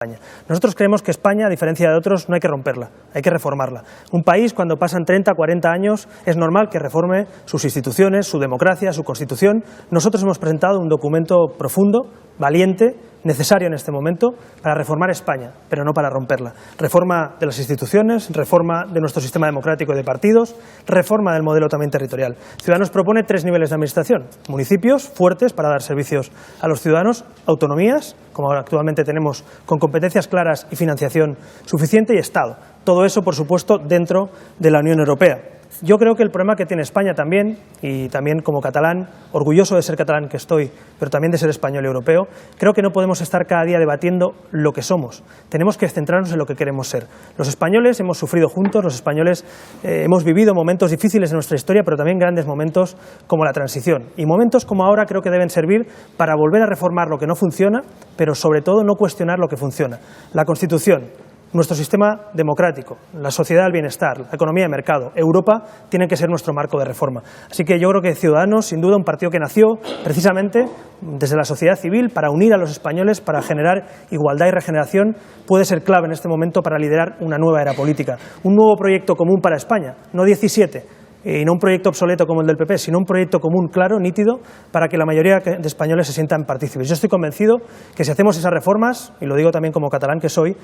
España. Nosotros creemos que España, a diferencia de otros, no hay que romperla, hay que reformarla. Un país, cuando pasan 30, 40 años, es normal que reforme sus instituciones, su democracia, su constitución. Nosotros hemos presentado un documento profundo, valiente, necesario en este momento, para reformar España, pero no para romperla. Reforma de las instituciones, reforma de nuestro sistema democrático y de partidos, reforma del modelo también territorial. Ciudadanos propone 3 niveles de administración: municipios fuertes para dar servicios a los ciudadanos, autonomías, como actualmente tenemos, con competencias claras y financiación suficiente, y Estado. Todo eso, por supuesto, dentro de la Unión Europea. Yo creo que el problema que tiene España también, y también como catalán, orgulloso de ser catalán que estoy, pero también de ser español y europeo, creo que no podemos estar cada día debatiendo lo que somos. Tenemos que centrarnos en lo que queremos ser. Los españoles hemos sufrido juntos, los españoles hemos vivido momentos difíciles en nuestra historia, pero también grandes momentos como la transición. Y momentos como ahora creo que deben servir para volver a reformar lo que no funciona, pero sobre todo no cuestionar lo que funciona. La Constitución, nuestro sistema democrático, la sociedad del bienestar, la economía de mercado, Europa, tienen que ser nuestro marco de reforma. Así que yo creo que Ciudadanos, sin duda, un partido que nació precisamente desde la sociedad civil para unir a los españoles, para generar igualdad y regeneración, puede ser clave en este momento para liderar una nueva era política. Un nuevo proyecto común para España, no 17, y no un proyecto obsoleto como el del PP, sino un proyecto común, claro, nítido, para que la mayoría de españoles se sientan partícipes. Yo estoy convencido que si hacemos esas reformas, y lo digo también como catalán que soy,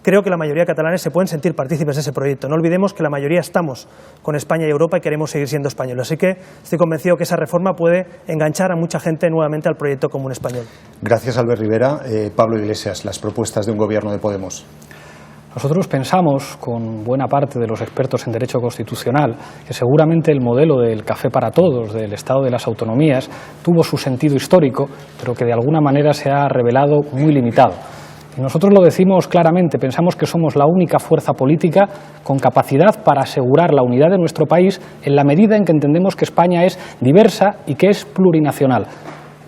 creo que la mayoría de catalanes se pueden sentir partícipes de ese proyecto. No olvidemos que la mayoría estamos con España y Europa y queremos seguir siendo españoles. Así que estoy convencido que esa reforma puede enganchar a mucha gente nuevamente al proyecto común español. Gracias, Albert Rivera. Pablo Iglesias, las propuestas de un gobierno de Podemos. Nosotros pensamos, con buena parte de los expertos en derecho constitucional, que seguramente el modelo del café para todos, del Estado de las autonomías, tuvo su sentido histórico, pero que de alguna manera se ha revelado muy limitado. Y nosotros lo decimos claramente, pensamos que somos la única fuerza política con capacidad para asegurar la unidad de nuestro país en la medida en que entendemos que España es diversa y que es plurinacional.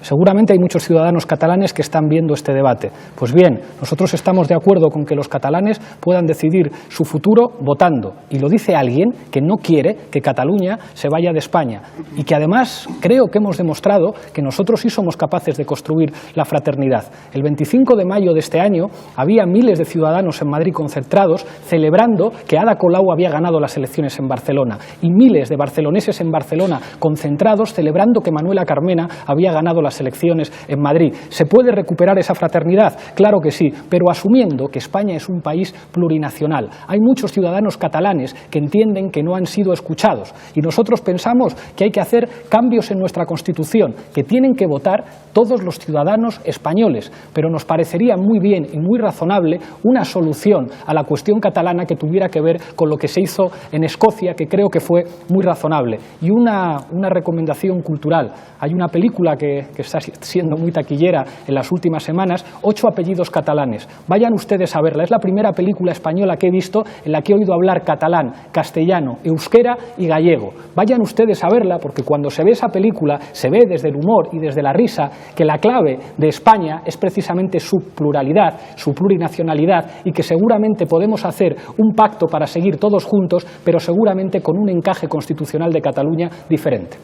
Seguramente hay muchos ciudadanos catalanes que están viendo este debate. Pues bien, nosotros estamos de acuerdo con que los catalanes puedan decidir su futuro votando. Y lo dice alguien que no quiere que Cataluña se vaya de España. Y que además creo que hemos demostrado que nosotros sí somos capaces de construir la fraternidad. El 25 de mayo de este año había miles de ciudadanos en Madrid concentrados celebrando que Ada Colau había ganado las elecciones en Barcelona. Y miles de barceloneses en Barcelona concentrados celebrando que Manuela Carmena había ganado las elecciones en Madrid. ¿Se puede recuperar esa fraternidad? Claro que sí, pero asumiendo que España es un país plurinacional. Hay muchos ciudadanos catalanes que entienden que no han sido escuchados y nosotros pensamos que hay que hacer cambios en nuestra Constitución, que tienen que votar todos los ciudadanos españoles, pero nos parecería muy bien y muy razonable una solución a la cuestión catalana que tuviera que ver con lo que se hizo en Escocia, que creo que fue muy razonable. Y una recomendación cultural. Hay una película que está siendo muy taquillera en las últimas semanas, 8 apellidos catalanes. Vayan ustedes a verla. Es la primera película española que he visto en la que he oído hablar catalán, castellano, euskera y gallego. Vayan ustedes a verla porque cuando se ve esa película se ve desde el humor y desde la risa que la clave de España es precisamente su pluralidad, su plurinacionalidad y que seguramente podemos hacer un pacto para seguir todos juntos, pero seguramente con un encaje constitucional de Cataluña diferente.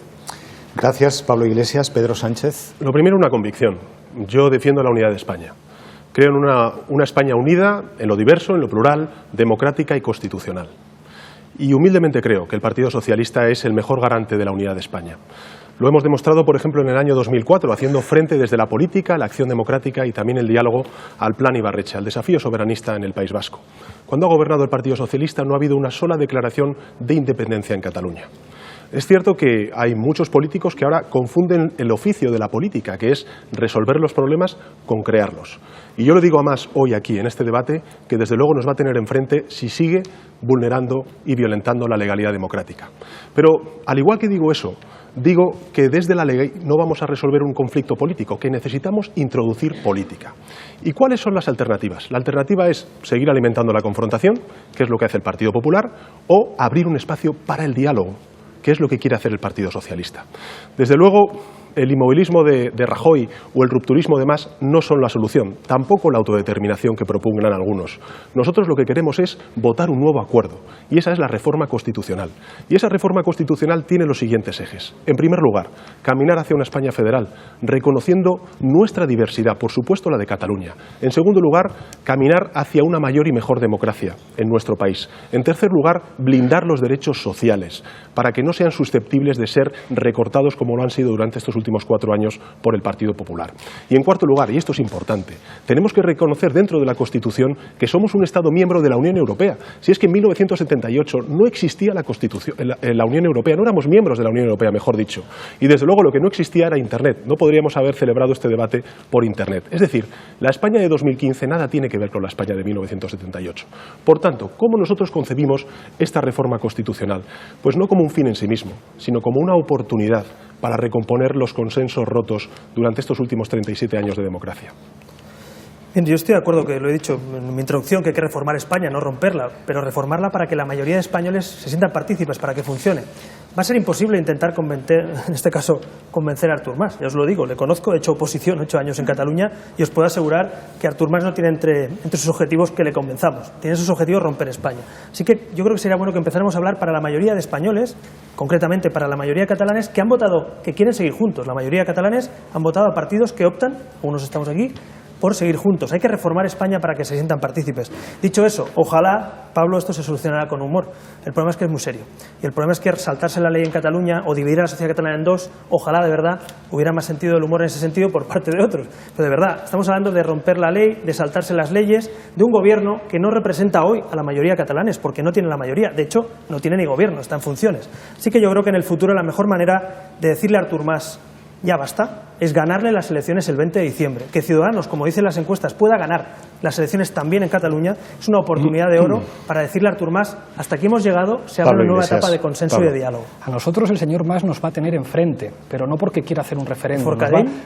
Gracias, Pablo Iglesias. Pedro Sánchez. Lo primero, una convicción. Yo defiendo la unidad de España. Creo en una España unida en lo diverso, en lo plural, democrática y constitucional. Y humildemente creo que el Partido Socialista es el mejor garante de la unidad de España. Lo hemos demostrado, por ejemplo, en el año 2004, haciendo frente desde la política, la acción democrática y también el diálogo al Plan Ibarretxe, al desafío soberanista en el País Vasco. Cuando ha gobernado el Partido Socialista no ha habido una sola declaración de independencia en Cataluña. Es cierto que hay muchos políticos que ahora confunden el oficio de la política, que es resolver los problemas con crearlos. Y yo le digo a más hoy aquí en este debate que desde luego nos va a tener enfrente si sigue vulnerando y violentando la legalidad democrática. Pero al igual que digo eso, digo que desde la ley no vamos a resolver un conflicto político, que necesitamos introducir política. ¿Y cuáles son las alternativas? La alternativa es seguir alimentando la confrontación, que es lo que hace el Partido Popular, o abrir un espacio para el diálogo, que es lo que quiere hacer el Partido Socialista. Desde luego, el inmovilismo de Rajoy o el rupturismo de Mas no son la solución, tampoco la autodeterminación que propugnan algunos. Nosotros lo que queremos es votar un nuevo acuerdo, y esa es la reforma constitucional. Y esa reforma constitucional tiene los siguientes ejes. En primer lugar, caminar hacia una España federal, reconociendo nuestra diversidad, por supuesto la de Cataluña. En segundo lugar, caminar hacia una mayor y mejor democracia en nuestro país. En tercer lugar, blindar los derechos sociales, para que no sean susceptibles de ser recortados como lo han sido durante estos últimos 4 años por el Partido Popular. Y en cuarto lugar, y esto es importante, tenemos que reconocer dentro de la Constitución que somos un Estado miembro de la Unión Europea. Si es que en 1978 no existía la Constitución, la Unión Europea, no éramos miembros de la Unión Europea, mejor dicho. Y desde luego lo que no existía era Internet. No podríamos haber celebrado este debate por Internet. Es decir, la España de 2015 nada tiene que ver con la España de 1978. Por tanto, ¿cómo nosotros concebimos esta reforma constitucional? Pues no como un fin en sí mismo, sino como una oportunidad para recomponer los consensos rotos durante estos últimos 37 años de democracia. Bien, yo estoy de acuerdo, que lo he dicho en mi introducción, que hay que reformar España, no romperla, pero reformarla para que la mayoría de españoles se sientan partícipes, para que funcione. Va a ser imposible intentar convencer, en este caso, convencer a Artur Mas. Ya os lo digo, le conozco, he hecho oposición 8 años en Cataluña y os puedo asegurar que Artur Mas no tiene entre sus objetivos que le convenzamos. Tiene sus objetivos romper España. Así que yo creo que sería bueno que empezáramos a hablar para la mayoría de españoles, concretamente para la mayoría de catalanes que han votado, que quieren seguir juntos. La mayoría de catalanes han votado a partidos que optan, algunos estamos aquí, por seguir juntos. Hay que reformar España para que se sientan partícipes. Dicho eso, ojalá, Pablo, esto se solucionará con humor. El problema es que es muy serio. Y el problema es que saltarse la ley en Cataluña o dividir a la sociedad catalana en dos, ojalá de verdad hubiera más sentido del humor en ese sentido por parte de otros. Pero de verdad, estamos hablando de romper la ley, de saltarse las leyes, de un gobierno que no representa hoy a la mayoría de catalanes, porque no tiene la mayoría. De hecho, no tiene ni gobierno, está en funciones. Así que yo creo que en el futuro la mejor manera de decirle a Artur Mas ya basta, es ganarle las elecciones el 20 de diciembre. Que Ciudadanos, como dicen las encuestas, pueda ganar las elecciones también en Cataluña es una oportunidad de oro para decirle a Artur Mas, hasta aquí hemos llegado, se abre una nueva etapa de consenso y de diálogo. A nosotros el señor Mas nos va a tener enfrente, pero no porque quiera hacer un referéndum.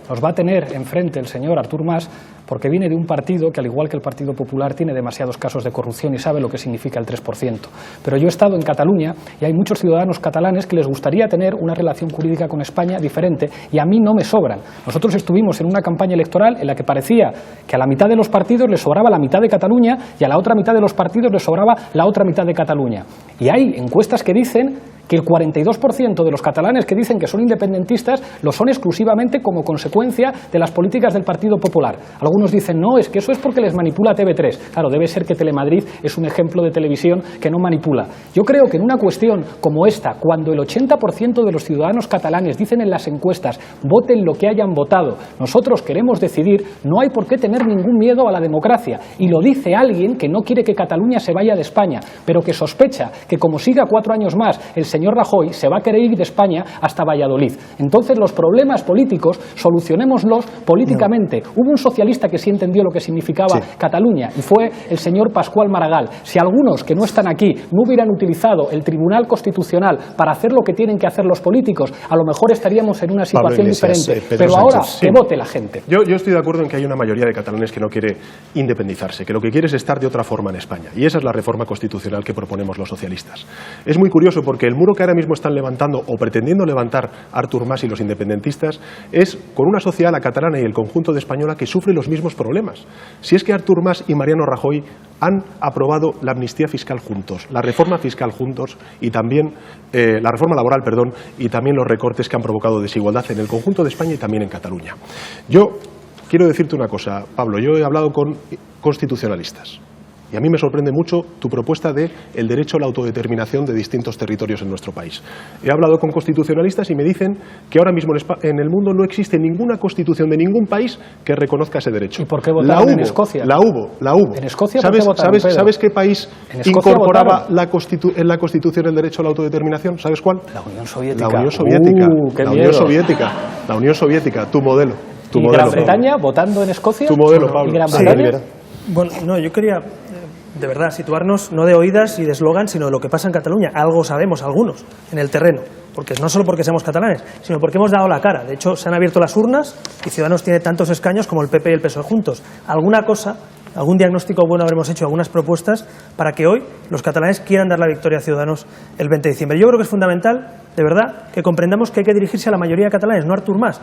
Nos va a tener enfrente el señor Artur Mas porque viene de un partido que, al igual que el Partido Popular, tiene demasiados casos de corrupción y sabe lo que significa el 3%. Pero yo he estado en Cataluña y hay muchos ciudadanos catalanes que les gustaría tener una relación jurídica con España diferente y a mí no me sobran. Nosotros estuvimos en una campaña electoral en la que parecía que a la mitad de los partidos les sobraba la mitad de Cataluña y a la otra mitad de los partidos les sobraba la otra mitad de Cataluña. Y hay encuestas que dicen que el 42% de los catalanes que dicen que son independentistas lo son exclusivamente como consecuencia de las políticas del Partido Popular. Algunos dicen, no, es que eso es porque les manipula TV3. Claro, debe ser que Telemadrid es un ejemplo de televisión que no manipula. Yo creo que en una cuestión como esta, cuando el 80% de los ciudadanos catalanes dicen en las encuestas, voten lo que hayan votado, nosotros queremos decidir, no hay por qué tener ningún miedo a la democracia. Y lo dice alguien que no quiere que Cataluña se vaya de España, pero que sospecha que como siga 4 años más el señor Rajoy se va a querer ir de España hasta Valladolid. Entonces los problemas políticos solucionémoslos políticamente. No. Hubo un socialista que sí entendió lo que significaba Cataluña y fue el señor Pascual Maragall. Si algunos que no están aquí no hubieran utilizado el Tribunal Constitucional para hacer lo que tienen que hacer los políticos, a lo mejor estaríamos en una situación diferente. Pero ahora que vote la gente. Yo estoy de acuerdo en que hay una mayoría de catalanes que no quiere independizarse, que lo que quiere es estar de otra forma en España. Y esa es la reforma constitucional que proponemos los socialistas. Es muy curioso porque el muro que ahora mismo están levantando o pretendiendo levantar Artur Mas y los independentistas es con una sociedad, la catalana y el conjunto de española, que sufre los mismos problemas. Si es que Artur Mas y Mariano Rajoy han aprobado la amnistía fiscal juntos, la reforma fiscal juntos y también la reforma laboral, perdón, y también los recortes que han provocado desigualdad en el conjunto de España y también en Cataluña. Yo quiero decirte una cosa, Pablo, yo he hablado con constitucionalistas. Y a mí me sorprende mucho tu propuesta de el derecho a la autodeterminación de distintos territorios en nuestro país. He hablado con constitucionalistas y me dicen que ahora mismo en el mundo no existe ninguna constitución de ningún país que reconozca ese derecho. ¿Y por qué votaron en Escocia? La hubo. ¿En Escocia por qué votaron, Pedro? ¿Sabes qué país incorporaba en la Constitución el derecho a la autodeterminación? ¿Sabes cuál? La Unión Soviética. La Unión Soviética. La Unión Soviética. La Unión Soviética, tu modelo. ¿Y Gran Bretaña votando en Escocia? Tu modelo, Pablo. ¿Y Gran Bretaña? Bueno, no, yo quería de verdad situarnos no de oídas y de eslogan, sino de lo que pasa en Cataluña. Algo sabemos algunos en el terreno, porque no solo porque seamos catalanes, sino porque hemos dado la cara. De hecho, se han abierto las urnas y Ciudadanos tiene tantos escaños como el PP y el PSOE juntos. Alguna cosa algún diagnóstico bueno habremos hecho, algunas propuestas para que hoy los catalanes quieran dar la victoria a Ciudadanos el 20 de diciembre. Yo creo que es fundamental, de verdad, que comprendamos que hay que dirigirse a la mayoría de catalanes, no a Artur Mas.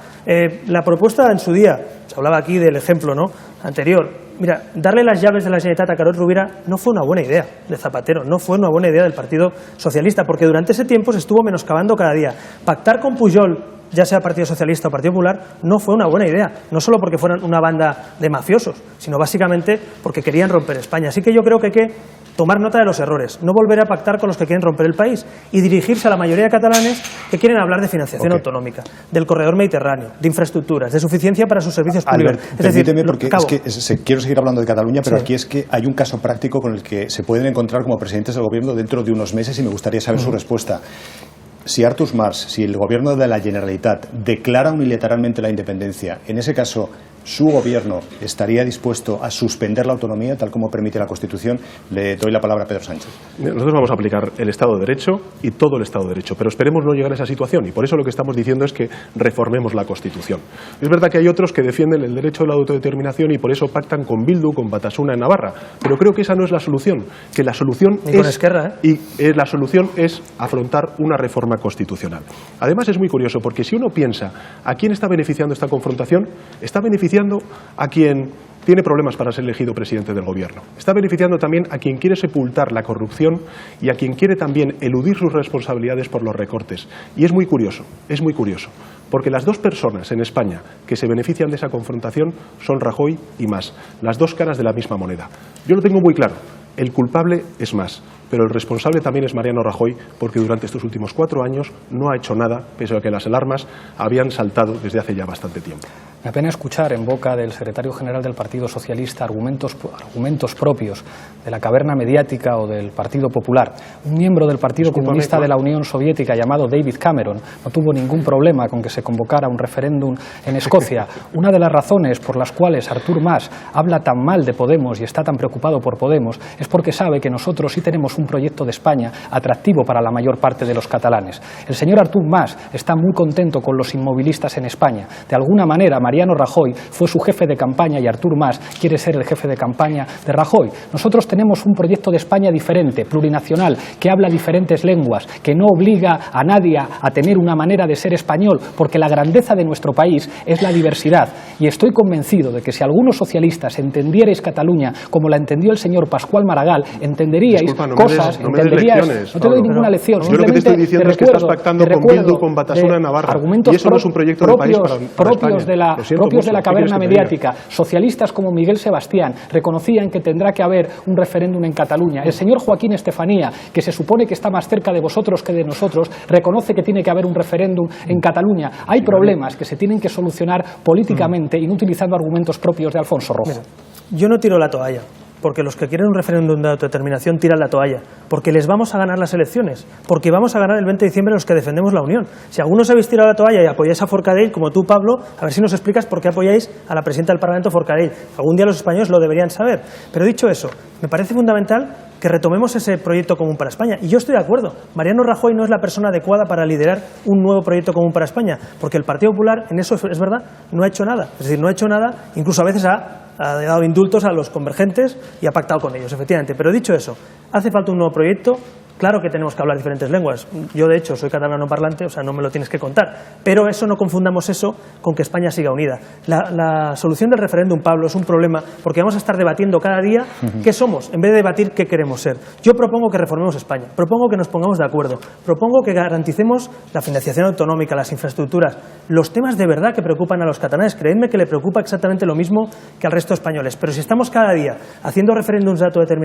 La propuesta en su día, se hablaba aquí del ejemplo, ¿no?, anterior. Mira, darle las llaves de la Generalitat a Carod Rovira no fue una buena idea de Zapatero, no fue una buena idea del Partido Socialista, porque durante ese tiempo se estuvo menoscabando cada día. Pactar con Pujol, ya sea Partido Socialista o Partido Popular, no fue una buena idea, no solo porque fueran una banda de mafiosos, sino básicamente porque querían romper España. Así que yo creo que hay que tomar nota de los errores, no volver a pactar con los que quieren romper el país y dirigirse a la mayoría de catalanes que quieren hablar de financiación autonómica, del corredor mediterráneo, de infraestructuras, de suficiencia para sus servicios públicos. Albert, permíteme, porque es que quiero seguir hablando de Cataluña, pero aquí es que hay un caso práctico con el que se pueden encontrar como presidentes del gobierno dentro de unos meses y me gustaría saber su respuesta. Si Artur Mas, si el gobierno de la Generalitat declara unilateralmente la independencia, en ese caso, ¿su gobierno estaría dispuesto a suspender la autonomía, tal como permite la Constitución? Le doy la palabra a Pedro Sánchez. Nosotros vamos a aplicar el Estado de Derecho y todo el Estado de Derecho, pero esperemos no llegar a esa situación y por eso lo que estamos diciendo es que reformemos la Constitución. Es verdad que hay otros que defienden el derecho a la autodeterminación y por eso pactan con Bildu, con Batasuna en Navarra, pero creo que esa no es la solución, que la solución la solución es afrontar una reforma constitucional. Además es muy curioso porque si uno piensa a quién está beneficiando esta confrontación, está beneficiando a quien tiene problemas para ser elegido presidente del gobierno. Está beneficiando también a quien quiere sepultar la corrupción y a quien quiere también eludir sus responsabilidades por los recortes. Y es muy curioso, porque las dos personas en España que se benefician de esa confrontación son Rajoy y Mas, las dos caras de la misma moneda. Yo lo tengo muy claro, el culpable es Mas, pero el responsable también es Mariano Rajoy, porque durante estos últimos 4 años no ha hecho nada, pese a que las alarmas habían saltado desde hace ya bastante tiempo. Me apena escuchar en boca del secretario general del Partido Socialista argumentos propios de la caverna mediática o del Partido Popular. Un miembro del Partido Comunista de la Unión Soviética llamado David Cameron no tuvo ningún problema con que se convocara un referéndum en Escocia. Una de las razones por las cuales Artur Mas habla tan mal de Podemos y está tan preocupado por Podemos es porque sabe que nosotros sí tenemos un proyecto de España atractivo para la mayor parte de los catalanes. El señor Artur Mas está muy contento con los inmovilistas en España. De alguna manera, Mariano Rajoy fue su jefe de campaña y Artur Mas quiere ser el jefe de campaña de Rajoy. Nosotros tenemos un proyecto de España diferente, plurinacional, que habla diferentes lenguas, que no obliga a nadie a tener una manera de ser español, porque la grandeza de nuestro país es la diversidad. Y estoy convencido de que si algunos socialistas entendierais Cataluña como la entendió el señor Pascual Maragall, entenderíais cosas, entenderíais... No te doy ninguna lección. Yo lo que te estoy diciendo es que estás pactando con Bildu, con Batasuna en Navarra, y eso no es un proyecto de país para España. Propios de la caverna mediática. Socialistas como Miguel Sebastián reconocían que tendrá que haber un referéndum en Cataluña. El señor Joaquín Estefanía, que se supone que está más cerca de vosotros que de nosotros, reconoce que tiene que haber un referéndum en Cataluña. Hay problemas que se tienen que solucionar políticamente y no utilizando argumentos propios de Alfonso Rojo. Mira, yo no tiro la toalla, porque los que quieren un referéndum de autodeterminación tiran la toalla, porque les vamos a ganar las elecciones, porque vamos a ganar el 20 de diciembre los que defendemos la Unión. Si algunos habéis tirado la toalla y apoyáis a Forcadell, como tú, Pablo, a ver si nos explicas por qué apoyáis a la presidenta del Parlamento, Forcadell. Algún día los españoles lo deberían saber. Pero dicho eso, me parece fundamental que retomemos ese proyecto común para España. Y yo estoy de acuerdo. Mariano Rajoy no es la persona adecuada para liderar un nuevo proyecto común para España, porque el Partido Popular, en eso es verdad, no ha hecho nada. Es decir, no ha hecho nada, incluso a veces ha dado indultos a los convergentes y ha pactado con ellos, efectivamente. Pero dicho eso, hace falta un nuevo proyecto. Claro que tenemos que hablar diferentes lenguas. Yo, de hecho, soy catalano parlante, o sea, no me lo tienes que contar. Pero eso no confundamos eso con que España siga unida. La solución del referéndum, Pablo, es un problema porque vamos a estar debatiendo cada día qué somos, en vez de debatir qué queremos ser. Yo propongo que reformemos España, propongo que nos pongamos de acuerdo, propongo que garanticemos la financiación autonómica, las infraestructuras, los temas de verdad que preocupan a los catalanes. Creedme que le preocupa exactamente lo mismo que al resto de españoles. Pero si estamos cada día haciendo referéndums de autodeterminación,